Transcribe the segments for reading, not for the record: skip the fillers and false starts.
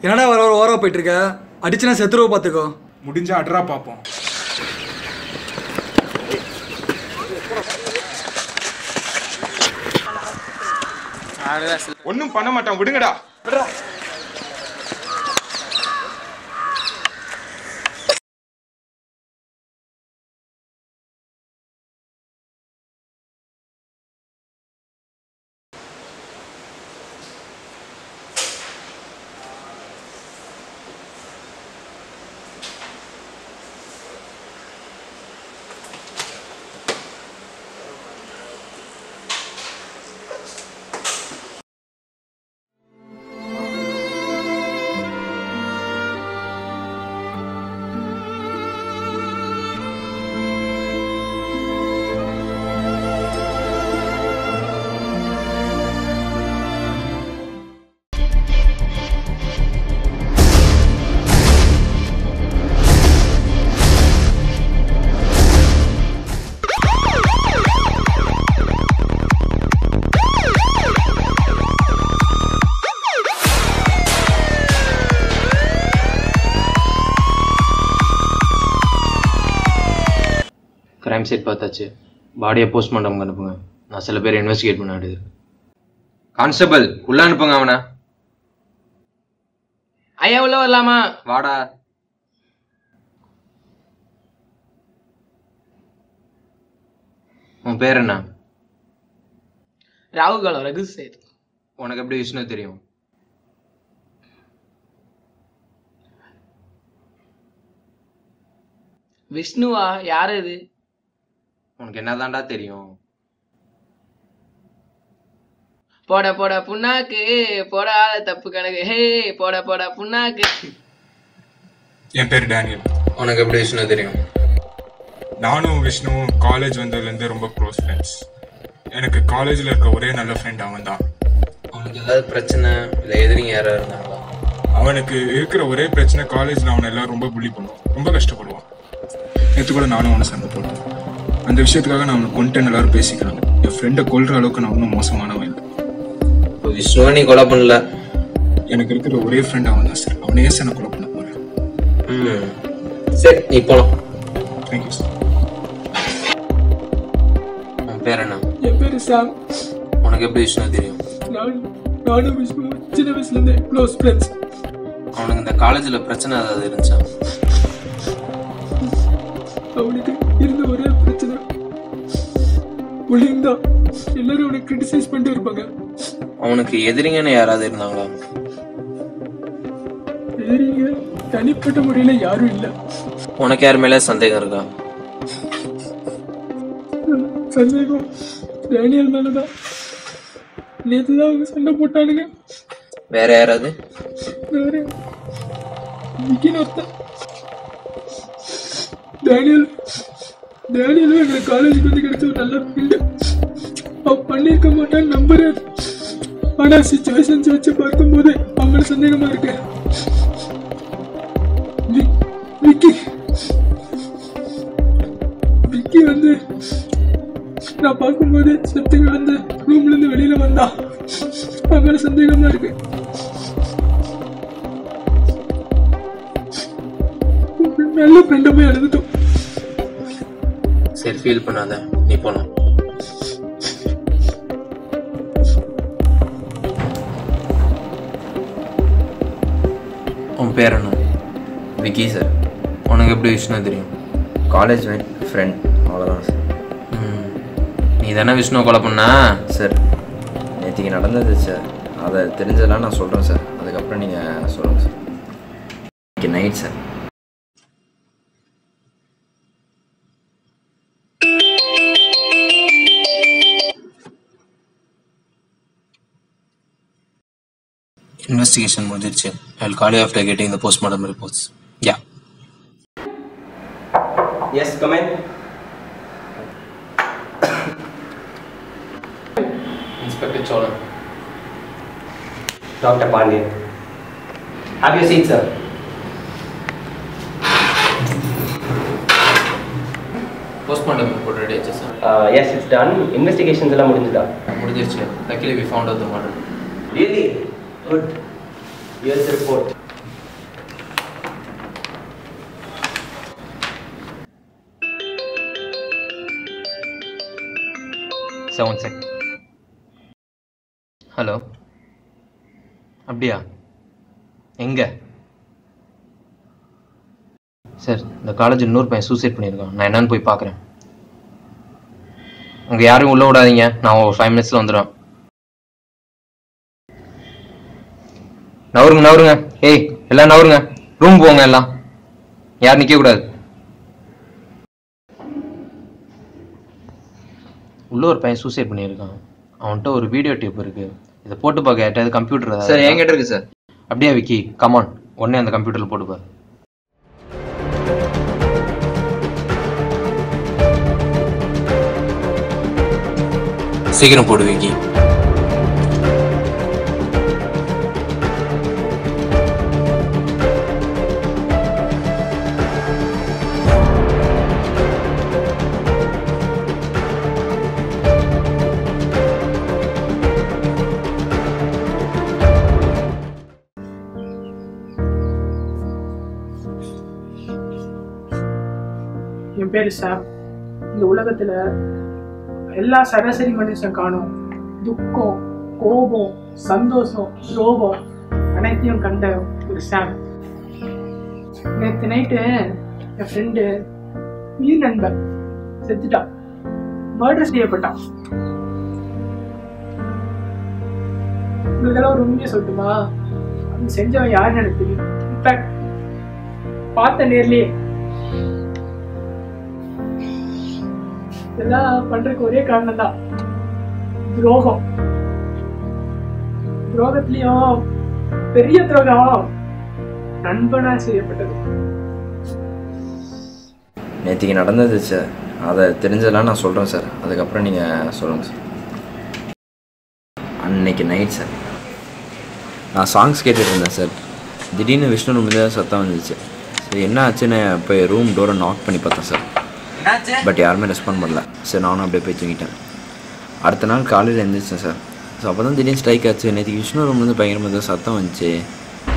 என்னடா வர ஒரு ஓரா போயிட்டு இருக்க? அடிச்சுனா செத்துருவ பார்த்துக்கோ. முடிஞ்சா அட்ரா பார்ப்போம். ஒன்றும் பண்ண மாட்டான், விடுங்கடா. கிரைம் சைட் பார்த்தாச்சு. பாடியை போஸ்ட்மார்ட்டம் அனுப்புங்க. நான் சில பேர் இன்வெஸ்டிகேட் பண்ண வேண்டியது. கான்ஸ்டபிள் உள்ள அனுப்புங்க அவனை. ஐயா உள்ள வரலாமா? வாடா. உன் பேர் என்ன? ராகுகாலம் ரகு சேத். உனக்கு எப்படி விஷ்ணு தெரியும்? விஷ்ணுவா? யாரு இது? உனக்கு என்னதான்டா தெரியும்? போட போட புண்ணாக்கு போடாத தப்பு கணக்கு. ஹே போட போட புண்ணாக்கு. என் பேர் டேனியல். உனக்கு எப்படி விஷ்ணு தெரியும்? நானும் விஷ்ணுவும் காலேஜ் வந்ததுலேருந்து ரொம்ப க்ளோஸ் ஃப்ரெண்ட்ஸ். எனக்கு காலேஜில் இருக்க ஒரே நல்ல ஃப்ரெண்ட் அவன் தான். அவனுக்கு ஏதாவது பிரச்சனை இல்லை எதிரிங்க யாராவது இருந்தாங்களா? அவனுக்கு இருக்கிற ஒரே பிரச்சனை காலேஜில் அவனை எல்லாம் ரொம்ப புள்ளி பண்ணுவான், ரொம்ப கஷ்டப்படுவான். நேற்று கூட நானும் அவனை சண்டை போடுவேன். அந்த விஷயத்துக்காக நான் அவனை கொண்டுட்டேன்னு எல்லாரும் பேசிக்கிறாங்க. என் ஃப்ரெண்டை கொல்ற அளவுக்கு நான் ஒன்றும் மோசமானவன் இல்லை. இப்போ விஷ்ணுவை நீ கொலை பண்ணல? எனக்கு இருக்கிற ஒரே ஃப்ரெண்ட் அவன் தான் சார். அவனையே சார் நான் கொலை பண்ண போகிறேன். சரி நீ போகலாம். Thank you sir. உன் பேர் என்ன? என் பேரு சாம். உனக்கு எப்படி விஷ்ணு தெரியும்? நானும் விஷ்ணு சின்ன வயசுலேருந்தே க்ளோஸ் ஃப்ரெண்ட்ஸ். அவனுக்கு இந்த காலேஜில் பிரச்சனை ஏதாவது இருந்துச்சா? அவனுக்கு இருந்த ஒரே பிரச்சனை புல்லிங் தான். எல்லாரும் அவனை கிரிட்டிசைஸ் பண்ணிட்டு இருப்பாங்க. அவனுக்கு எதிரிங்கன்னு யாராவது இருந்தாங்களா? எதிரிங்க தனிப்பட்ட முறையில யாரும் இல்லை. உனக்கு யார் மேலே சந்தேகம் இருக்கா? சந்தேகம் டேனியல் மேலதான். நேற்று தான் அவங்க சண்டை போட்டானுங்க. வேற யாராவது? வேற விக்கின்னு ஒருத்தன். டேனியலும் எங்களை காலேஜுக்கு வந்து கிடைச்ச ஒரு நல்ல ஃப்ரெண்டு. அவன் பண்ணியிருக்க மாட்டான்னு நம்புறேன். ஆனா சிச்சுவேஷன்ஸ் வச்சு பார்க்கும்போது அவங்கள சந்தேகமா இருக்கு. விக்கி வந்து நான் பார்க்கும்போது செத்துக்கு வந்து ரூம்ல இருந்து வெளியில வந்தா. அவங்கள சந்தேகமா இருக்கு. நல்ல ஃப்ரெண்டை போய் அழுதுட்டோம். சரி ஃபீல் பண்ணாத, நீ போலாம். உன் பேர் என்ன? விக்கி சார். உனக்கு எப்படி விஷ்ணு தெரியும்? காலேஜ் மேட் ஃப்ரெண்ட், அவ்வளோதான் சார். நீ தானே விஷ்ணு கொலை பண்ணா? சார் நேற்றுக்கு நடந்தது சார், அதை தெரிஞ்சதெல்லாம் நான் சொல்கிறேன் சார். அதுக்கப்புறம் நீங்கள் சொல்லுங்கள் சார். இன்னைக்கு நைட் சார். Investigation முடிஞ்சிருச்சு. I'll call you after getting the postmortem reports. Yeah. Yes, come in. Inspector Cholan. Dr. Pandey. Have your seat, sir. Postmortem report ready ஆச்சு sir. Yes, it's done. Investigations எல்லாம் முடிஞ்சுதா? முடிஞ்சிருச்சு. Luckily we found out the murder. Really? Good. Here's the report. Sir 1 second. Hello, அப்படியா? எங்கே sir? இந்த காலேஜில் இன்னொரு பையன் சூசைட் பண்ணியிருக்கான். நான் என்னன்னு போய் பார்க்குறேன். அங்கே யாரும் உள்ளே விடாதீங்க, நான் ஒரு 5 minutes வந்துடுவேன். நவருங்க. ஏய், எல்லாம் நவருங்க, ரூம் போங்க, எல்லாம் யாரும் நிற்கக்கூடாது. உள்ள ஒரு பையன் சூசைட் பண்ணியிருக்கான். அவன்கிட்ட ஒரு வீடியோ டேப் இருக்கு. இதை போட்டு பார்க்க யார்ட்டாவது கம்ப்யூட்டர் சார் என்கிட்ட இருக்கு சார். அப்படியே விக்கி, கமான், உடனே அந்த கம்ப்யூட்டரில் போட்டுப்பார். சீக்கிரம் போடு விக்கி. என் பேரு சாம். இந்த உலகத்துல எல்லா சராசரி மனுஷன் காணும் துக்கம், கோபம், சந்தோஷம், சோகம் அனைத்தையும் கண்ட ஒரு சாம். நேற்று நைட்டு என் ஃப்ரெண்டு உயிர் நண்பன் செத்துட்டான், மர்டர் செய்யப்பட்டான். உங்களுக்கெல்லாம் ஒரு உண்மையை சொல்லட்டுமா? அது செஞ்சவன் யாருன்னு எனக்கு தெரியும். இன்ஃபேக்ட் பார்த்த நேர்லயே. இதெல்லாம் பண்றதுக்கு ஒரே காரணம் தான், துரோகம். துரோகத்திலயும் பெரிய துரோகம் நண்பனா செய்யப்பட்டது. நேற்றுக்கு நடந்தது சார், அதை தெரிஞ்சதெல்லாம் நான் சொல்கிறேன் சார். அதுக்கப்புறம் நீங்கள் சொல்லுங்கள் சார். அன்னைக்கு நைட் சார் நான் சாங்ஸ் கேட்டுட்டு இருந்தேன் சார். திடீர்னு விஷ்ணு ரூம் தான் சத்தம் வந்துச்சு. சரி என்ன ஆச்சுன்னு போய் ரூம் டோரை நாக் பண்ணி பார்த்தேன் சார். பட் யாருமே ரெஸ்பாண்ட் பண்ணல. சரி நானும் அப்படியே போய் தூங்கிட்டேன். அடுத்த நாள் காலையில் எழுந்திரிச்சேன் சார். ஸோ அப்போ தான் திடீர்னு ஸ்ட்ரைக் ஆச்சு. நேற்றுக்கு விஷ்ணு ரூம்லேருந்து பயங்கரமாக சத்தம் வந்துச்சு.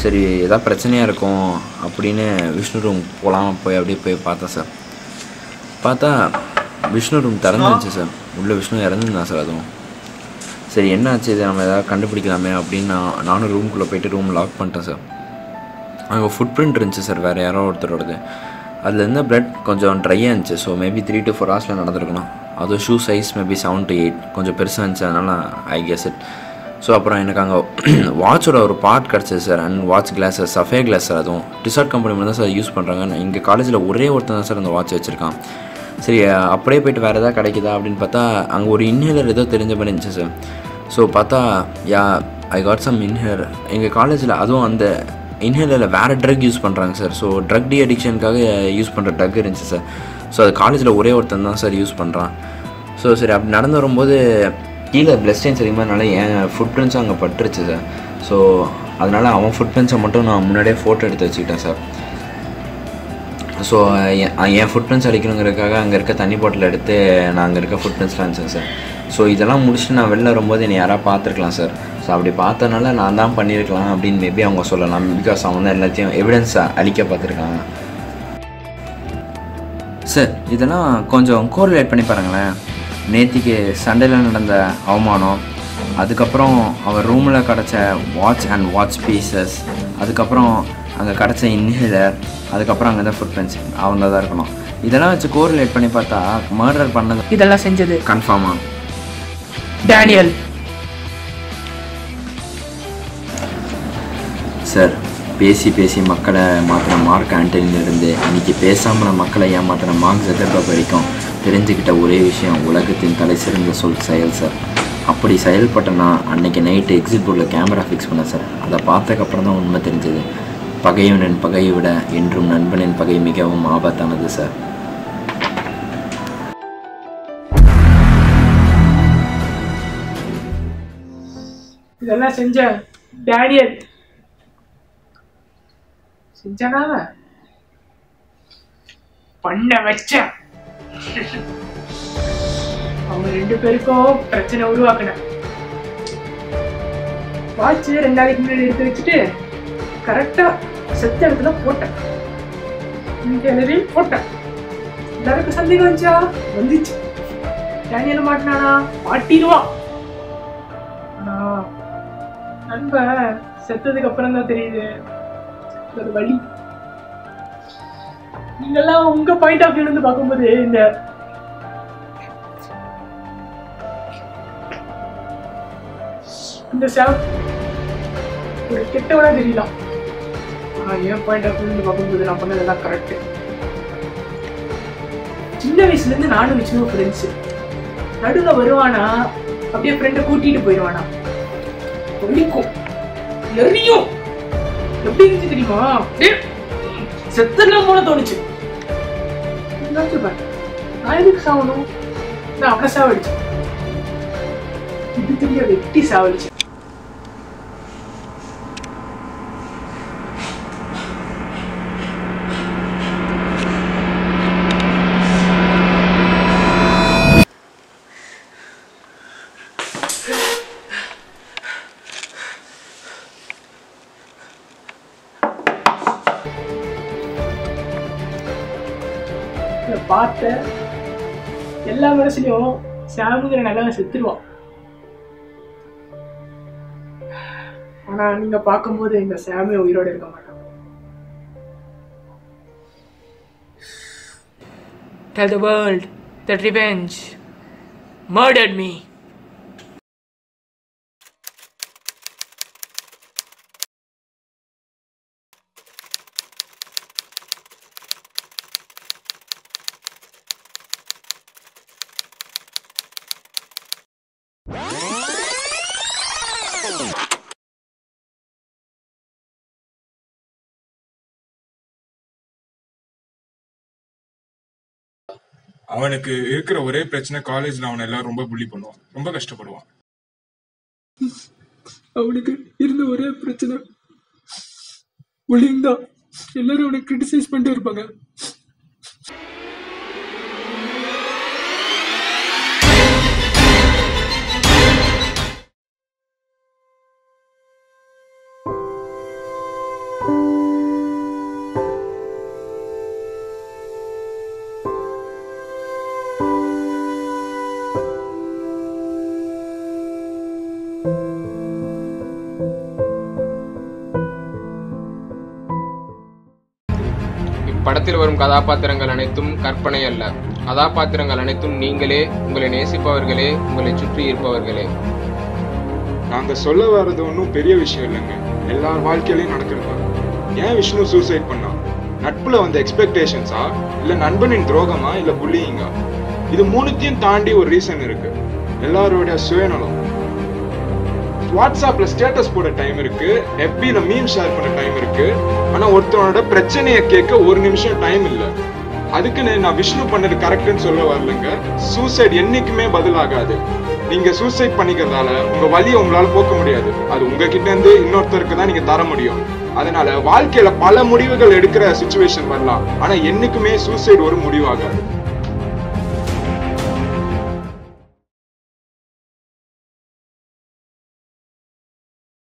சரி எதாவது பிரச்சனையாக இருக்கும் அப்படின்னு விஷ்ணு ரூம் போய் அப்படியே போய் பார்த்தேன் சார். பார்த்தா விஷ்ணு ரூம் திறந்துருந்துச்சு சார். உள்ளே விஷ்ணு இறந்துருந்தான் சார். அதுவும் சரி என்ன ஆச்சு, இதை நம்ம எதாவது கண்டுபிடிக்கலாமே அப்படின்னு நானும் ரூம்குள்ளே போய்ட்டு ரூம் லாக் பண்ணிட்டேன் சார். அங்கே ஃபுட் பிரிண்ட் இருந்துச்சு சார், வேறு யாரோ ஒருத்தரோடது. அதில் இருந்த பிளட் கொஞ்சம் ட்ரையாக இருந்துச்சு. So maybe 3 to 4 hours நடந்திருக்கணும். அதுவும் ஷூ சைஸ் மேபி 7 to 8 கொஞ்சம் பெருசாக இருந்துச்சு. அதனால் ஐ கெஸ் இட். ஸோ அப்புறம் எனக்கு அங்கே வாட்சோட ஒரு பார்ட் கிடச்சிது sir. And watch glasses, sapphire glass sir. அதுவும் டிசார்ட் கம்பெனி தான் சார் யூஸ் பண்ணுறாங்க. இங்கே காலேஜில் ஒரே ஒருத்தன் தான் சார் அந்த வாட்ச் வச்சுருக்கான். சரி அப்படியே போய்ட்டு வேறு எதாவது கிடைக்குதா அப்படின்னு பார்த்தா அங்கே ஒரு இன்ஹேலர் ஏதோ தெரிஞ்ச மாதிரி இருந்துச்சு சார். ஸோ பார்த்தா ஐ காட் சம் இன்ஹேலர். எங்கள் காலேஜில் அதுவும் அந்த இன்ஹேலரில் வேறு ட்ரக் யூஸ் பண்ணுறாங்க சார். ஸோ ட்ரக் டி அடிக்ஷனுக்காக யூஸ் பண்ணுற ட்ரக் இருந்துச்சு சார். ஸோ அது காலேஜில் ஒரே ஒருத்தன் தான் சார் யூஸ் பண்ணுறான். ஸோ சரி அப்படி நடந்து வரும்போது கீழே பிளட் ஸ்டெயின்ஸ் அதிகமாகனால என் ஃபுட் பிரிண்ட்ஸும் அங்கே பட்டுருச்சு சார். ஸோ அதனால் அவன் ஃபுட் பிரிண்ட்ஸை மட்டும் நான் முன்னாடியே ஃபோட்டோ எடுத்து வச்சுக்கிட்டேன் சார். ஸோ என் ஃபுட் பிரிண்ட்ஸ் அடிக்கணுங்கிறதுக்காக அங்கே இருக்க தண்ணி பாட்டில் எடுத்து நான் அங்கே இருக்க ஃபுட் பிரிண்ட்ஸ்லாம் இருந்துச்சேன் சார். ஸோ இதெல்லாம் முடிச்சுட்டு நான் வெளில வரும்போது என்னை யாராவது பார்த்துருக்கலாம் சார். ஸோ அப்படி பார்த்தனால நான் தான் பண்ணியிருக்கலாம் அப்படின்னு மேபி அவங்க சொல்லலாம். பிகாஸ் அவங்க தான் எல்லாத்தையும் எவிடன்ஸை அழிக்க பார்த்துருக்காங்க சார். இதெல்லாம் கொஞ்சம் கோரிலேட் பண்ணி பாருங்களேன். நேற்றுக்கு சண்டையில் நடந்த அவமானம், அதுக்கப்புறம் அவர் ரூமில் கிடச்ச வாட்ச் அண்ட் வாட்ச் பீசஸ், அதுக்கப்புறம் அங்கே கிடச்ச இன்ஹேலர், அதுக்கப்புறம் அங்கே தான் ஃபுட் பிரிண்ட்ஸ் அவங்க தான் இருக்கணும். இதெல்லாம் வச்சு கோரிலேட் பண்ணி பார்த்தா மர்டர் பண்ணது இதெல்லாம் செஞ்சது கன்ஃபார்மாக டேனியல் சார். பேசி மக்களை மாற்றின மார்க் ஆண்டனிலிருந்து இன்றைக்கி பேசாமல் மக்களை ஏமாற்றின மார்க் ஜக்கர்பர்க் வரைக்கும் தெரிஞ்சுக்கிட்ட ஒரே விஷயம் உலகத்தின் தலை சிறந்த செயல் சார். அப்படி செயல்பட்டனா அன்றைக்கி நைட்டு எக்ஸிட் போர்டில் கேமரா ஃபிக்ஸ் பண்ணேன் சார். அதை பார்த்ததுக்கப்புறம் தான் உண்மை தெரிஞ்சது. பகைவனின் பகையை விட என்றும் நண்பனின் பகை மிகவும் ஆபத்தானது சார். இதெல்லாம் செஞ்ச டேனியல் செஞ்சானா பண்ண வச்ச அவங்க 2 பேருக்கும் பிரச்சனை உருவாக்குன. வாட்ச் 2 நாளைக்கு முன்னாடி எடுத்து வச்சுட்டு கரெக்டா செத்த இடத்துல போட்டேன். போட்டேன். எல்லாருக்கும் சந்தேகம் வந்துச்சா? வந்துச்சு. டேனியல் மாட்டினானா மாட்டிடுவான். ஆனா நண்பன் செத்ததுக்கு அப்புறம் தான் தெரியுது ஒரு வழி. நீங்கெல்லாம் உங்க பாயிண்ட் ஆஃப் வியூல இருந்து பார்க்கும்போது இந்த சாம் ஒரு கெட்டவனா தெரியலாம். ஆனா என் பாயிண்ட் ஆஃப் வியூல இருந்து பார்க்கும்போது நான் பண்ணதெல்லாம் கரெக்ட். சின்ன வயசுல இருந்து நானும் விஷ்ணு ஃப்ரெண்ட்ஸ். நடுவில் வருவானா அப்படியே ஃப்ரெண்டை கூட்டிட்டு போயிடுவானா. வலிக்கும் எரியும். எப்படி இருந்துச்சு தெரியுமா? செத்தெல்லாம் போல தோணுச்சு. நான் எதுக்கு சாவணும்? நான் அவனை சாவடிச்சேன். இது தெரிய வெட்டி சாவடிச்சேன். பார்த்த எல்லா மனசுலயும் சாமுங்கிற நல்லவன் செத்துருவான். ஆனா நீங்க பார்க்கும்போது இந்த சாமி உயிரோட இருக்க மாட்டான். Tell the world that revenge murdered me. அவனுக்கு இருக்கிற ஒரே பிரச்சனை காலேஜ்ல அவனை எல்லாரும் ரொம்ப புள்ளி பண்ணுவான், ரொம்ப கஷ்டப்படுவான். அவனுக்கு இருந்த ஒரே பிரச்சனை புல்லிங் தான். எல்லாரும் அவனை கிரிட்டிசைஸ் பண்ணிட்டு இருப்பாங்க. படத்தில் வரும் கதாபாத்திரங்கள் அனைத்தும் கற்பனை அல்ல. கதாபாத்திரங்கள் அனைத்தும் நீங்களே, உங்களை நேசிப்பவர்களே, உங்களை சுற்றி இருப்பவர்களே. நாங்க சொல்ல வர்றது ஒன்றும் பெரிய விஷயம் இல்லைங்க, எல்லார் வாழ்க்கையிலையும் நடக்கிறது. ஏன் விஷ்ணு சூசைட் பண்ணா? நட்புல வந்த எக்ஸ்பெக்டேஷன்ஸா, இல்ல நண்பனின் துரோகமா, இல்ல புல்லிங்கா? இது மூணுத்தையும் தாண்டி ஒரு ரீசன் இருக்கு, எல்லாரோட சுயநலம். வாட்ஸ்அப்ல ஸ்டேட்டஸ் போட டைம் இருக்கு, எஃபில மீம் ஷேர் பண்ண டைம் இருக்கு, ஆனா ஒருத்தனோட பிரச்சனையை கேட்க ஒரு நிமிஷம் டைம் இல்ல. அதுக்குன்னு நான் விஷ்ணு பண்ணது கரெக்ட்னு சொல்ல வரலங்க. சூசைட் என்னைக்குமே பதிலாகாது. நீங்க சூசைட் பண்ணிக்கிறதால உங்க வலியை உங்களால போக்க முடியாது. அது உங்ககிட்ட இருந்து இன்னொருத்தருக்கு தான் நீங்க தர முடியும். அதனால வாழ்க்கையில பல முடிவுகள் எடுக்கிற சிச்சுவேஷன் வரலாம், ஆனா என்னைக்குமே சூசைட் ஒரு முடிவாகாது.